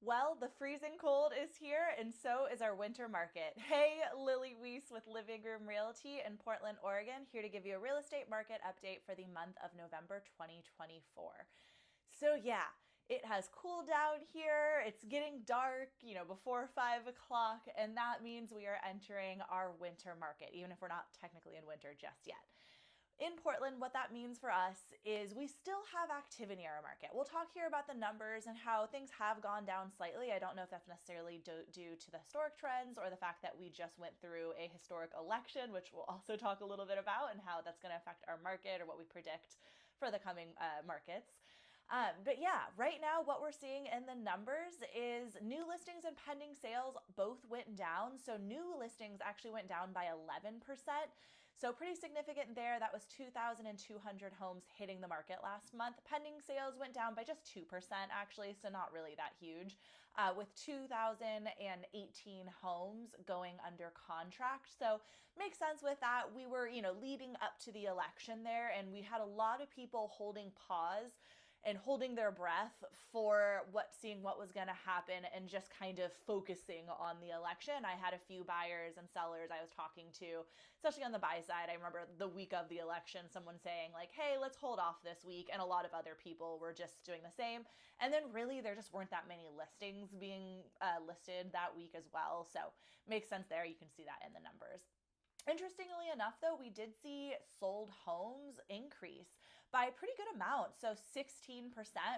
Well, the freezing cold is here, and so is our winter market. Hey, Lily Weiss with Living Room Realty in Portland, Oregon, here to give you a real estate market update for the month of November 2024. So, it has cooled down here. It's getting dark, before 5 o'clock, and that means we are entering our winter market, even if we're not technically in winter just yet. In Portland, what that means for us is we still have activity in our market. We'll talk here about the numbers and how things have gone down slightly. I don't know if that's necessarily due to the historic trends or the fact that we just went through a historic election, which we'll also talk a little bit about, and how that's going to affect our market or what we predict for the coming markets. But right now what we're seeing in the numbers is new listings and pending sales both went down. So new listings actually went down by 11%. So pretty significant there. That was 2,200 homes hitting the market last month. Pending sales went down by just 2% actually, so not really that huge, with 2,018 homes going under contract. So makes sense with that. We were, leading up to the election there, and we had a lot of people holding pause and holding their breath for seeing what was going to happen and just kind of focusing on the election. I had a few buyers and sellers I was talking to, especially on the buy side. I remember the week of the election, someone saying like, hey, let's hold off this week. And a lot of other people were just doing the same. And then really there just weren't that many listings being listed that week as well. So makes sense there. You can see that in the numbers. Interestingly enough, though, we did see sold homes increase by a pretty good amount. So 16%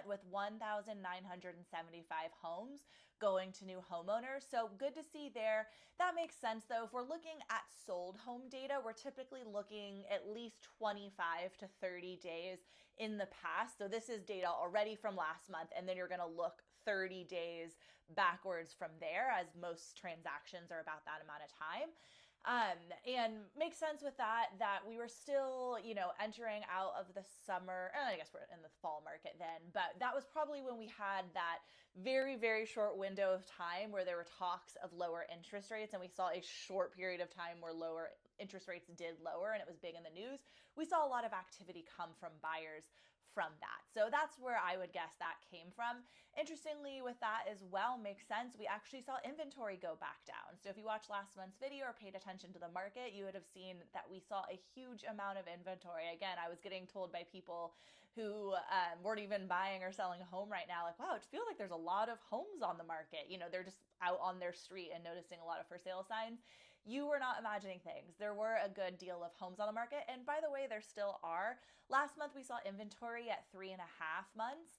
with 1,975 homes going to new homeowners. So good to see there. That makes sense, though. If we're looking at sold home data, we're typically looking at least 25 to 30 days in the past. So this is data already from last month, and then you're going to look 30 days backwards from there, as most transactions are about that amount of time. And makes sense with that we were still, entering out of the summer, and I guess we're in the fall market then, but that was probably when we had that very, very short window of time where there were talks of lower interest rates, and we saw a short period of time where lower interest rates did lower and it was big in the news. We saw a lot of activity come from buyers from that. So that's where I would guess that came from. Interestingly, with that as well, makes sense. We actually saw inventory go back down. So if you watched last month's video or paid attention to the market, you would have seen that we saw a huge amount of inventory. Again, I was getting told by people who weren't even buying or selling a home right now, like, wow, it feels like there's a lot of homes on the market. They're just out on their street and noticing a lot of for sale signs. You were not imagining things. There were a good deal of homes on the market. And by the way, there still are. Last month, we saw inventory at 3.5 months.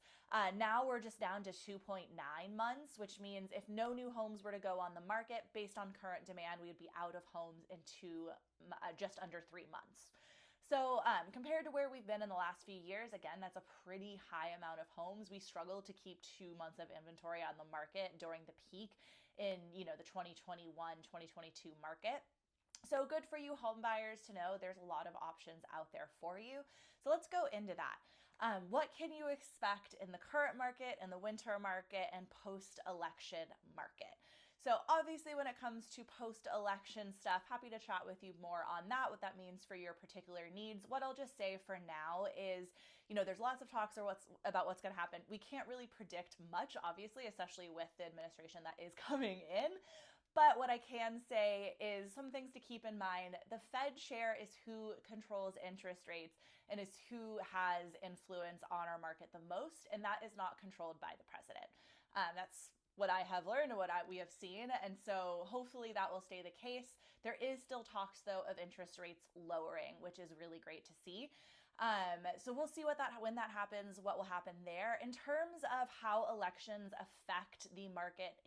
Now we're just down to 2.9 months, which means if no new homes were to go on the market based on current demand, we would be out of homes in just under 3 months. So compared to where we've been in the last few years, again, that's a pretty high amount of homes. We struggled to keep 2 months of inventory on the market during the peak in, the 2021, 2022 market. So good for you home buyers to know there's a lot of options out there for you. So let's go into that. What can you expect in the current market, in the winter market, and post-election market? So obviously when it comes to post-election stuff, happy to chat with you more on that, what that means for your particular needs. What I'll just say for now is, there's lots of talks about what's going to happen. We can't really predict much, obviously, especially with the administration that is coming in. But what I can say is some things to keep in mind. The Fed chair is who controls interest rates and is who has influence on our market the most, and that is not controlled by the president. That's what I have learned and what we have seen. And so hopefully that will stay the case. There is still talks, though, of interest rates lowering, which is really great to see. So we'll see when that happens, what will happen there. In terms of how elections affect the markets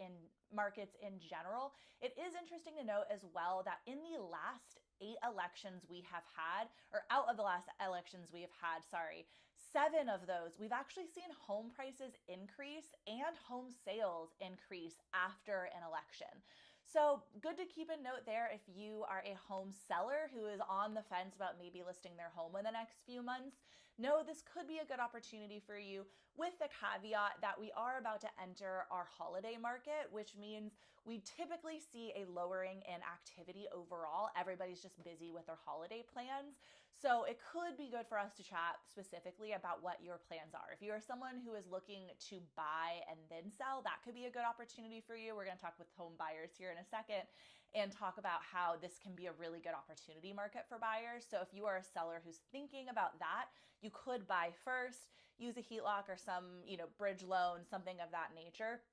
in general, it is interesting to note as well that in the last 8 elections we have had, or out of the last elections we have had, 7 of those, we've actually seen home prices increase and home sales increase after an election. So good to keep a note there if you are a home seller who is on the fence about maybe listing their home in the next few months. No, this could be a good opportunity for you with the caveat that we are about to enter our holiday market, which means we typically see a lowering in activity overall. Everybody's just busy with their holiday plans. So it could be good for us to chat specifically about what your plans are. If you are someone who is looking to buy and then sell, that could be a good opportunity for you. We're going to talk with home buyers here in a second and talk about how this can be a really good opportunity market for buyers. So if you are a seller who's thinking about that, you could buy first, use a HELOC or some, bridge loan, something of that nature.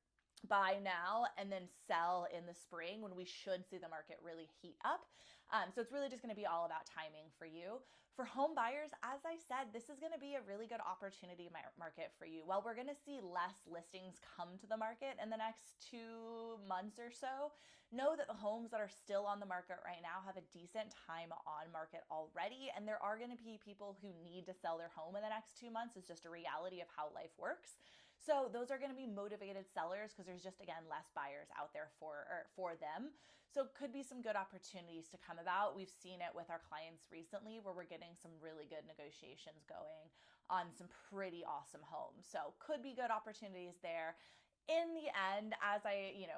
Buy now and then sell in the spring when we should see the market really heat up. So it's really just going to be all about timing for you. For home buyers, as I said, this is going to be a really good opportunity market for you. While we're going to see less listings come to the market in the next 2 months or so, know that the homes that are still on the market right now have a decent time on market already, and there are going to be people who need to sell their home in the next 2 months. It's just a reality of how life works. So those are going to be motivated sellers because there's just, again, less buyers out there for them. So it could be some good opportunities to come about. We've seen it with our clients recently where we're getting some really good negotiations going on some pretty awesome homes. So could be good opportunities there. In the end, as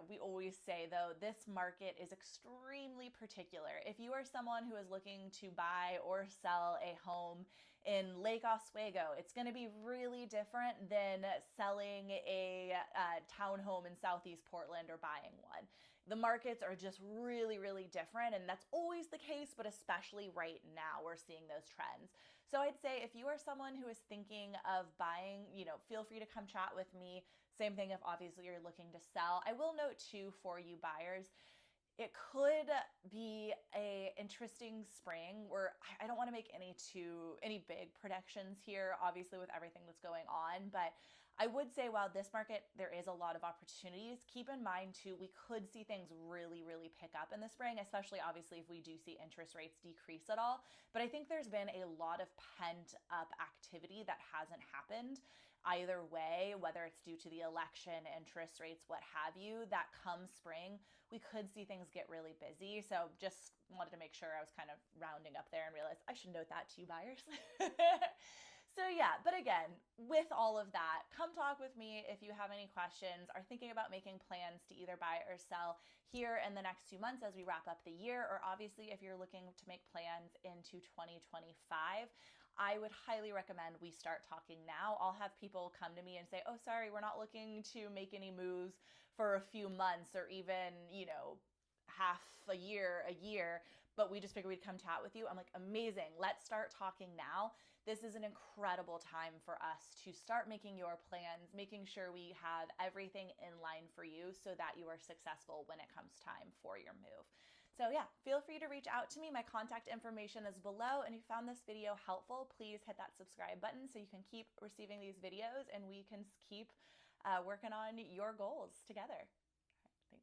we always say though, this market is extremely particular. If you are someone who is looking to buy or sell a home in Lake Oswego, it's going to be really different than selling a townhome in Southeast Portland or buying one. The markets are just really, really different, and that's always the case, but especially right now we're seeing those trends. So I'd say if you are someone who is thinking of buying, feel free to come chat with me. Same thing if obviously you're looking to sell. I will note too for you buyers, it could be a interesting spring where I don't want to make any big predictions here, obviously with everything that's going on, but I would say while this market, there is a lot of opportunities, keep in mind too, we could see things really, really pick up in the spring, especially obviously if we do see interest rates decrease at all. But I think there's been a lot of pent up activity that hasn't happened either way, whether it's due to the election, interest rates, what have you, that come spring, we could see things get really busy. So just wanted to make sure I was kind of rounding up there and realized I should note that to you buyers. So yeah, but again, with all of that, come talk with me if you have any questions, are thinking about making plans to either buy or sell here in the next 2 months as we wrap up the year, or obviously if you're looking to make plans into 2025. I would highly recommend we start talking now. I'll have people come to me and say, oh, sorry, we're not looking to make any moves for a few months or even, half a year, but we just figured we'd come chat with you. I'm like, amazing. Let's start talking now. This is an incredible time for us to start making your plans, making sure we have everything in line for you so that you are successful when it comes time for your move. So yeah, feel free to reach out to me. My contact information is below. And if you found this video helpful, please hit that subscribe button so you can keep receiving these videos and we can keep working on your goals together.